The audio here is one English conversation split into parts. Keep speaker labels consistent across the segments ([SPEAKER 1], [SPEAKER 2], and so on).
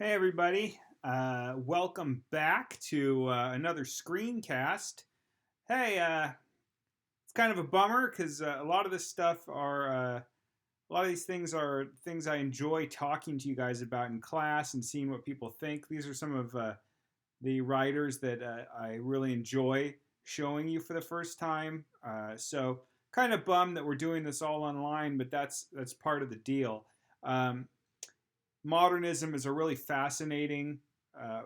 [SPEAKER 1] Hey everybody, welcome back to another screencast. Hey, it's kind of a bummer because a lot of this stuff a lot of these things are things I enjoy talking to you guys about in class and seeing what people think. These are some of the writers that I really enjoy showing you for the first time. So kind of bummed that we're doing this all online, but that's part of the deal. Um, Modernism is a really fascinating uh,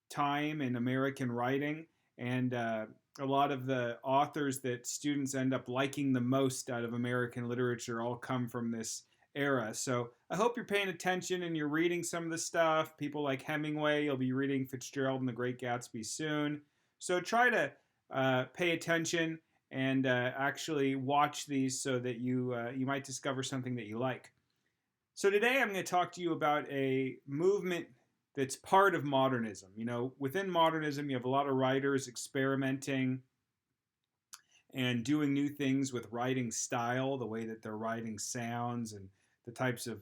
[SPEAKER 1] time in American writing, and a lot of the authors that students end up liking the most out of American literature all come from this era. So I hope you're paying attention and you're reading some of the stuff. People like Hemingway, you'll be reading Fitzgerald and the Great Gatsby soon. So try to pay attention and actually watch these so that you might discover something that you like. So today I'm going to talk to you about a movement that's part of modernism. You know, within modernism, you have a lot of writers experimenting and doing new things with writing style, the way that their writing sounds, and the types of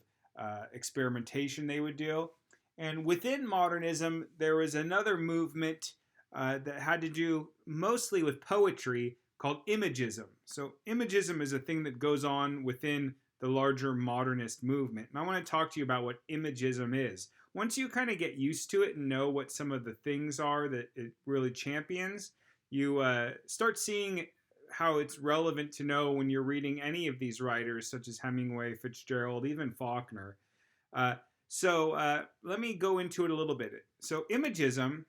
[SPEAKER 1] experimentation they would do. And within modernism, there was another movement that had to do mostly with poetry called Imagism. So, Imagism is a thing that goes on within the larger modernist movement. And I want to talk to you about what Imagism is. Once you kind of get used to it and know what some of the things are that it really champions, you start seeing how it's relevant to know when you're reading any of these writers, such as Hemingway, Fitzgerald, even Faulkner. Uh, so let me go into it a little bit. So, Imagism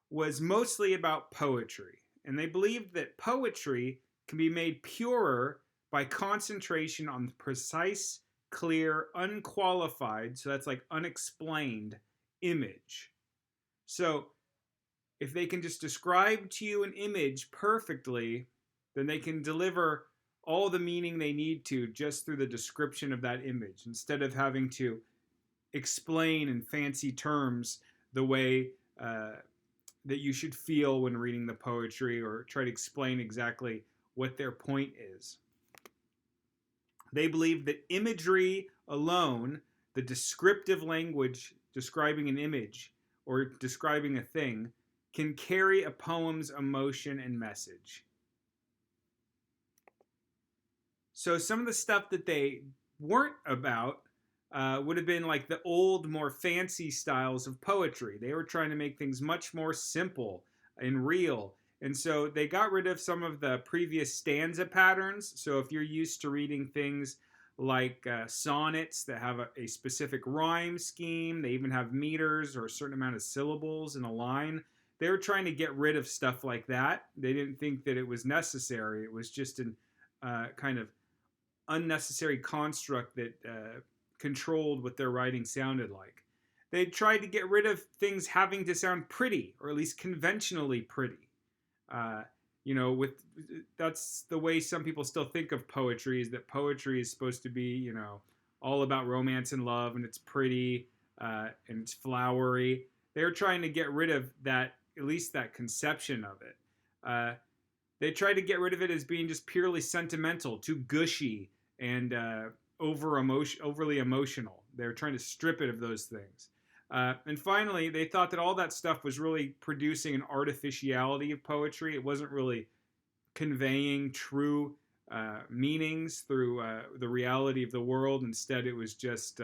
[SPEAKER 1] was mostly about poetry, and they believed that poetry can be made purer by concentration on the precise, clear, unqualified, so that's like unexplained, image. So, if they can just describe to you an image perfectly, then they can deliver all the meaning they need to just through the description of that image instead of having to explain in fancy terms the way that you should feel when reading the poetry or try to explain exactly what their point is. They believe that imagery alone, the descriptive language describing an image or describing a thing, can carry a poem's emotion and message. So some of the stuff that they weren't about would have been like the old, more fancy styles of poetry. They were trying to make things much more simple and real. And so they got rid of some of the previous stanza patterns. So if you're used to reading things like sonnets that have a specific rhyme scheme, they even have meters or a certain amount of syllables in a line. They were trying to get rid of stuff like that. They didn't think that it was necessary. It was just an kind of unnecessary construct that controlled what their writing sounded like. They tried to get rid of things having to sound pretty, or at least conventionally pretty. Uh, with that's the way some people still think of poetry, is that poetry is supposed to be, all about romance and love, and it's pretty and it's flowery. They're trying to get rid of that, at least that conception of it. They tried to get rid of it as being just purely sentimental, too gushy, and overly emotional. They're trying to strip it of those things. And finally, they thought that all that stuff was really producing an artificiality of poetry. It wasn't really conveying true meanings through the reality of the world. Instead, it was just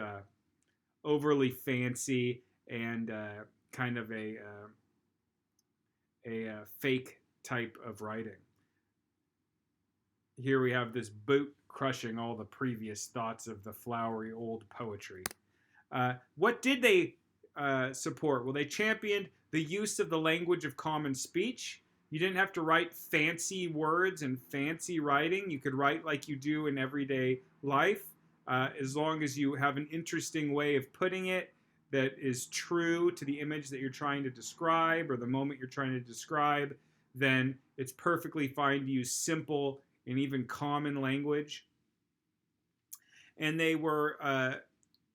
[SPEAKER 1] overly fancy and kind of a fake type of writing. Here we have this boot crushing all the previous thoughts of the flowery old poetry. What did they support? Well, they championed the use of the language of common speech. You didn't have to write fancy words and fancy writing. You could write like you do in everyday life, as long as you have an interesting way of putting it that is true to the image that you're trying to describe or the moment you're trying to describe. Then it's perfectly fine to use simple and even common language. And they were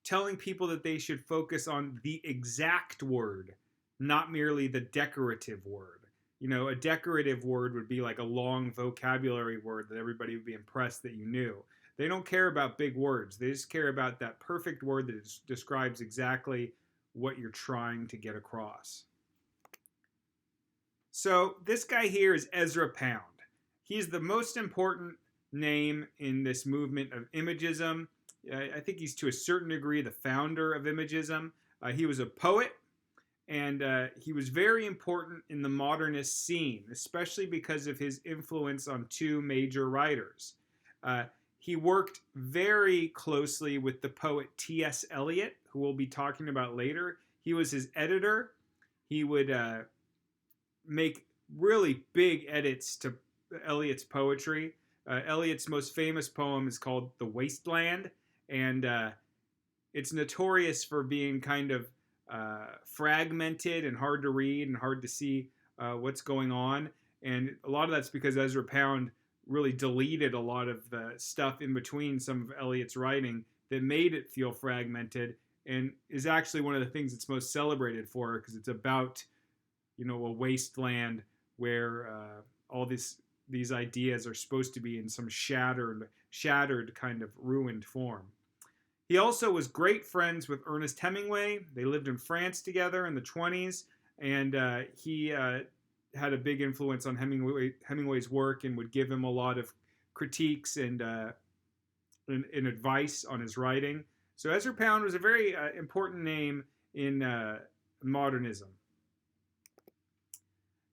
[SPEAKER 1] telling people that they should focus on the exact word, not merely the decorative word. A decorative word would be like a long vocabulary word that everybody would be impressed that you knew. They don't care about big words. They just care about that perfect word that describes exactly what you're trying to get across. So this guy here is Ezra Pound. He's the most important name in this movement of Imagism. I think he's to a certain degree the founder of Imagism. He was a poet, and he was very important in the modernist scene, especially because of his influence on two major writers. He worked very closely with the poet T.S. Eliot, who we'll be talking about later. He was his editor. He would make really big edits to Eliot's poetry. Eliot's most famous poem is called The Wasteland, and it's notorious for being kind of fragmented and hard to read and hard to see what's going on. And a lot of that's because Ezra Pound really deleted a lot of the stuff in between some of Eliot's writing that made it feel fragmented, and is actually one of the things it's most celebrated for, because it's about, you know, a wasteland where all these ideas are supposed to be in some shattered kind of ruined form. He also was great friends with Ernest Hemingway. They lived in France together in the 20s, and he had a big influence on Hemingway's work and would give him a lot of critiques and advice on his writing. So Ezra Pound was a very important name in modernism.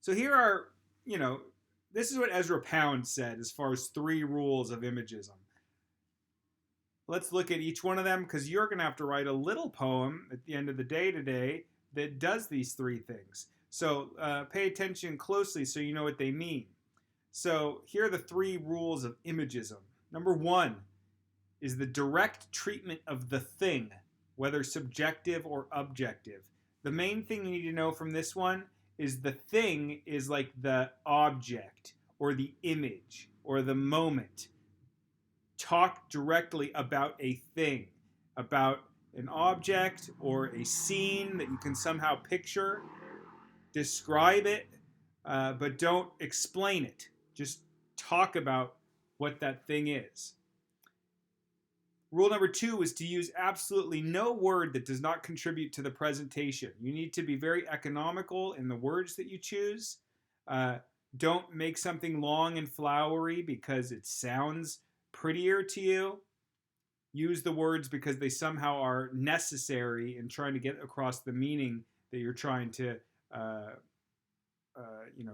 [SPEAKER 1] So here are, you know, this is what Ezra Pound said as far as 3 rules of Imagism. Let's look at each one of them, because you're going to have to write a little poem at the end of the day today that does these 3 things. So pay attention closely so you know what they mean. So here are the 3 rules of Imagism. Number 1 is the direct treatment of the thing, whether subjective or objective. The main thing you need to know from this one is the thing is like the object or the image or the moment. Talk directly about a thing, about an object or a scene that you can somehow picture. Describe it, but don't explain it. Just talk about what that thing is. Rule number 2 is to use absolutely no word that does not contribute to the presentation. You need to be very economical in the words that you choose. Don't make something long and flowery because it sounds prettier to you. Use the words because they somehow are necessary in trying to get across the meaning that you're trying to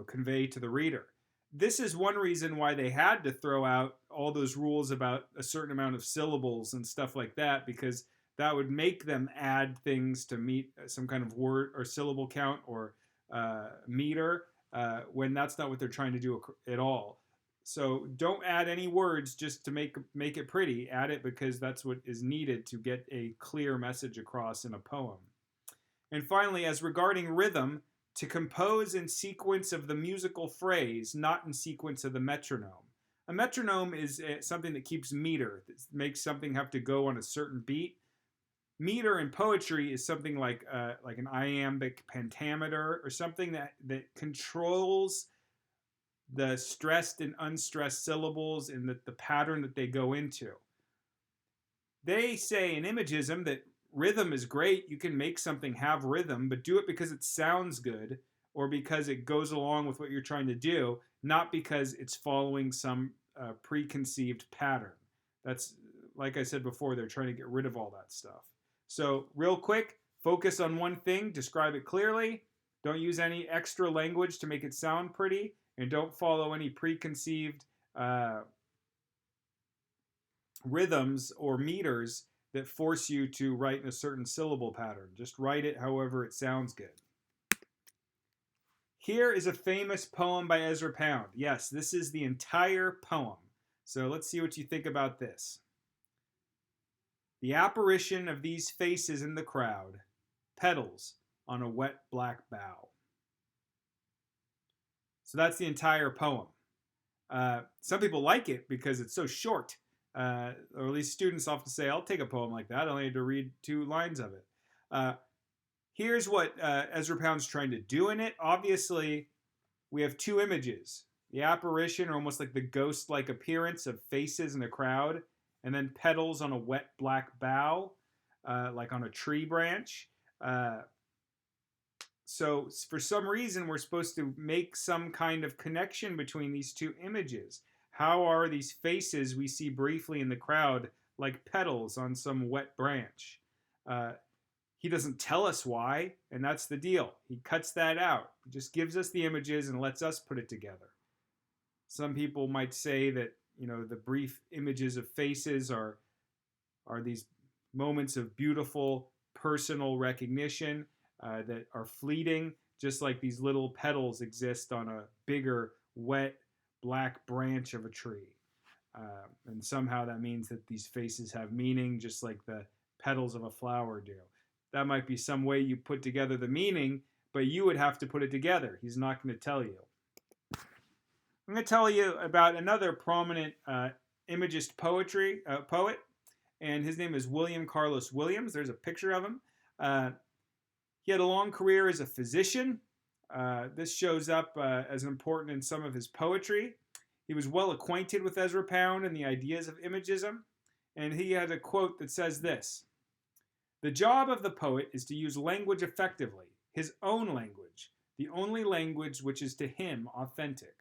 [SPEAKER 1] convey to the reader. This is one reason why they had to throw out all those rules about a certain amount of syllables and stuff like that, because that would make them add things to meet some kind of word or syllable count or meter, when that's not what they're trying to do at all. So don't add any words just to make it pretty. Add it because that's what is needed to get a clear message across in a poem. And finally, as regarding rhythm, to compose in sequence of the musical phrase, not in sequence of the metronome. A metronome is something that keeps meter, that makes something have to go on a certain beat. Meter in poetry is something like an iambic pentameter, or something that controls the stressed and unstressed syllables and the pattern that they go into. They say in Imagism that rhythm is great. You can make something have rhythm, but do it because it sounds good or because it goes along with what you're trying to do, not because it's following some preconceived pattern. That's, like I said before, they're trying to get rid of all that stuff. So real quick, focus on one thing, describe it clearly. Don't use any extra language to make it sound pretty, and don't follow any preconceived rhythms or meters that force you to write in a certain syllable pattern. Just write it however it sounds good. Here is a famous poem by Ezra Pound. Yes, this is the entire poem. So let's see what you think about this. The apparition of these faces in the crowd, petals on a wet black bough. So that's the entire poem. Some people like it because it's so short. Or at least students often say, I'll take a poem like that. I only had to read 2 lines of it. Here's what Ezra Pound's trying to do in it. Obviously, we have 2 images. The apparition, or almost like the ghost-like appearance of faces in a crowd, and then petals on a wet black bough, like on a tree branch. Uh, so for some reason, we're supposed to make some kind of connection between these two images. How are these faces we see briefly in the crowd like petals on some wet branch? Uh, he doesn't tell us why, and that's the deal. He cuts that out. He just gives us the images and lets us put it together. Some people might say that, the brief images of faces are these moments of beautiful personal recognition that are fleeting, just like these little petals exist on a bigger, wet, black branch of a tree. And somehow that means that these faces have meaning, just like the petals of a flower do. That might be some way you put together the meaning, but you would have to put it together. He's not going to tell you. I'm going to tell you about another prominent Imagist poet, and his name is William Carlos Williams. There's a picture of him. He had a long career as a physician. This shows up as important in some of his poetry. He was well acquainted with Ezra Pound and the ideas of Imagism, and he had a quote that says this: "The job of the poet is to use language effectively, his own language, the only language which is to him authentic."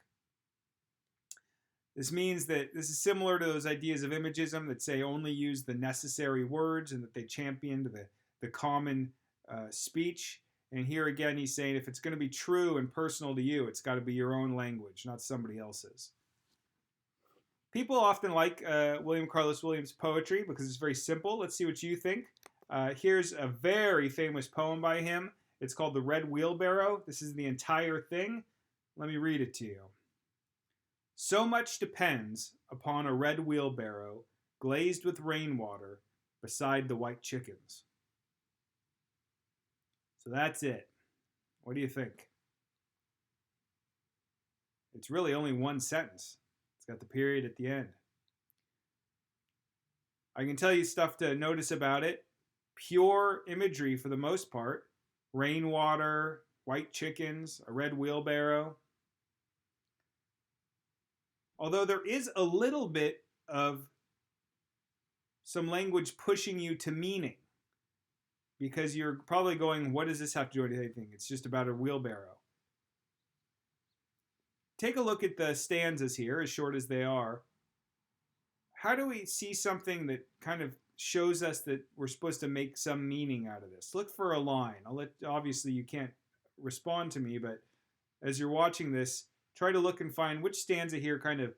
[SPEAKER 1] This means that this is similar to those ideas of Imagism that say only use the necessary words and that they championed the common speech. And here again, he's saying if it's going to be true and personal to you, it's got to be your own language, not somebody else's. People often like William Carlos Williams' poetry because it's very simple. Let's see what you think. Here's a very famous poem by him. It's called The Red Wheelbarrow. This is the entire thing. Let me read it to you. "So much depends upon a red wheelbarrow glazed with rainwater beside the white chickens." So that's it. What do you think? It's really only one sentence. It's got the period at the end. I can tell you stuff to notice about it. Pure imagery for the most part. Rainwater, white chickens, a red wheelbarrow. Although there is a little bit of some language pushing you to meaning. Because you're probably going, what does this have to do with anything? It's just about a wheelbarrow. Take a look at the stanzas here, as short as they are. How do we see something that kind of shows us that we're supposed to make some meaning out of this? Look for a line. Obviously, you can't respond to me, but as you're watching this, try to look and find which stanza here kind of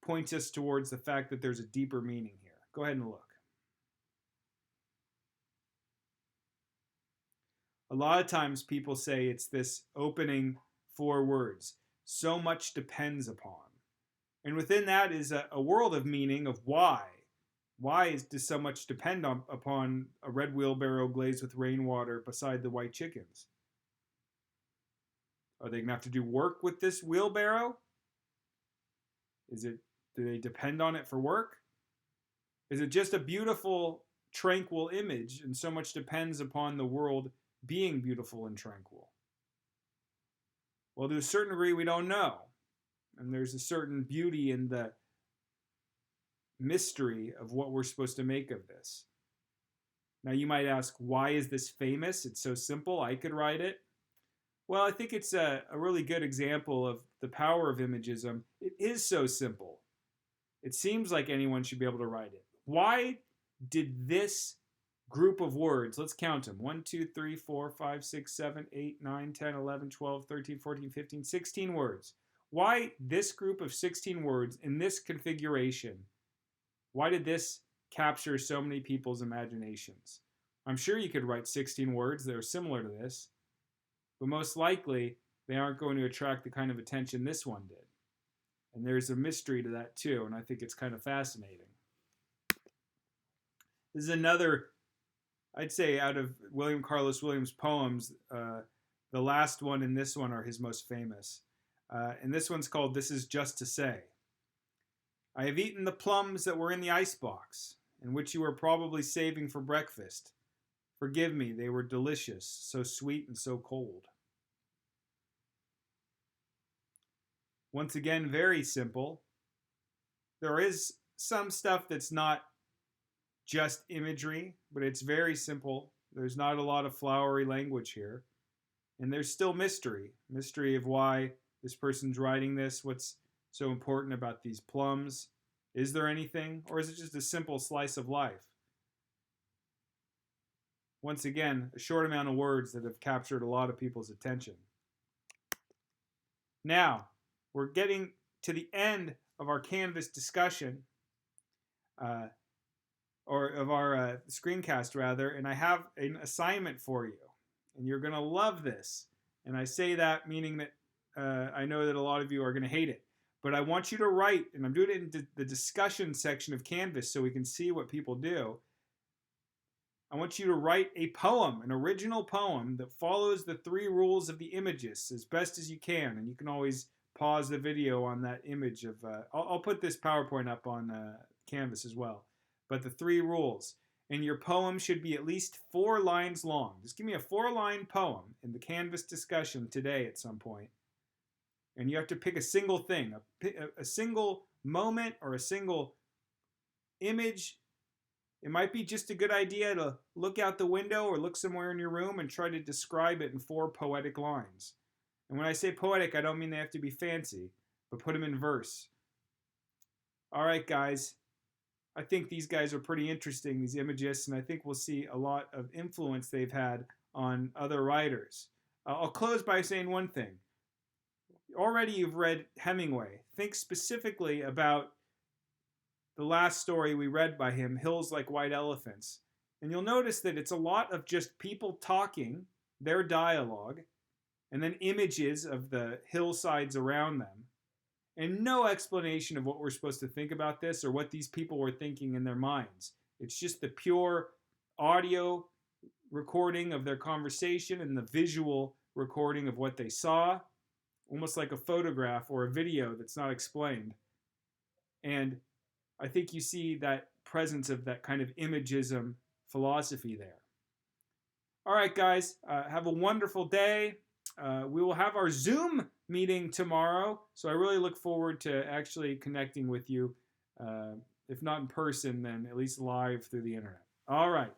[SPEAKER 1] points us towards the fact that there's a deeper meaning here. Go ahead and look. A lot of times people say it's this opening 4 words. So much depends upon. And within that is a world of meaning of why. Why does so much depend upon a red wheelbarrow glazed with rainwater beside the white chickens? Are they going to have to do work with this wheelbarrow? Do they depend on it for work? Is it just a beautiful, tranquil image, and so much depends upon the world being beautiful and tranquil? Well, to a certain degree, we don't know. And there's a certain beauty in the mystery of what we're supposed to make of this. Now, you might ask, why is this famous? It's so simple, I could write it. Well, I think it's a really good example of the power of Imagism. It is so simple. It seems like anyone should be able to write it. Why did this group of words, let's count them, 1, 2, 3, 4, 5, 6, 7, 8, 9, 10, 11, 12, 13, 14, 15, 16 words. Why this group of 16 words in this configuration? Why did this capture so many people's imaginations? I'm sure you could write 16 words that are similar to this, but most likely they aren't going to attract the kind of attention this one did. And there's a mystery to that too, and I think it's kind of fascinating. This is another, I'd say, out of William Carlos Williams' poems, the last one and this one are his most famous. And this one's called "This Is Just to Say." "I have eaten the plums that were in the icebox, and which you were probably saving for breakfast. Forgive me, they were delicious, so sweet and so cold." Once again, very simple. There is some stuff that's not just imagery, but it's very simple. There's not a lot of flowery language here. And there's still mystery. Mystery of why this person's writing this. What's so important about these plums? Is there anything? Or is it just a simple slice of life? Once again, a short amount of words that have captured a lot of people's attention. Now, we're getting to the end of our Canvas discussion, or of our screencast rather, and I have an assignment for you. And you're going to love this. And I say that meaning that I know that a lot of you are going to hate it. But I want you to write, and I'm doing it in the discussion section of Canvas so we can see what people do. I want you to write a poem, an original poem that follows the 3 rules of the Imagists as best as you can. And you can always pause the video on that image of... I'll put this PowerPoint up on Canvas as well. But the 3 rules. And your poem should be at least 4 lines long. Just give me a 4-line poem in the Canvas discussion today at some point. And you have to pick a single thing, a single moment or a single image. It might be just a good idea to look out the window or look somewhere in your room and try to describe it in 4 poetic lines. And when I say poetic, I don't mean they have to be fancy, but put them in verse. All right, guys. I think these guys are pretty interesting, these Imagists, and I think we'll see a lot of influence they've had on other writers. I'll close by saying one thing. Already you've read Hemingway. Think specifically about the last story we read by him, Hills Like White Elephants. And you'll notice that it's a lot of just people talking, their dialogue, and then images of the hillsides around them. And no explanation of what we're supposed to think about this or what these people were thinking in their minds. It's just the pure audio recording of their conversation and the visual recording of what they saw, almost like a photograph or a video that's not explained. And I think you see that presence of that kind of imagism philosophy there. All right, guys, have a wonderful day. We will have our Zoom meeting tomorrow, so I really look forward to actually connecting with you, if not in person, then at least live through the internet. All right.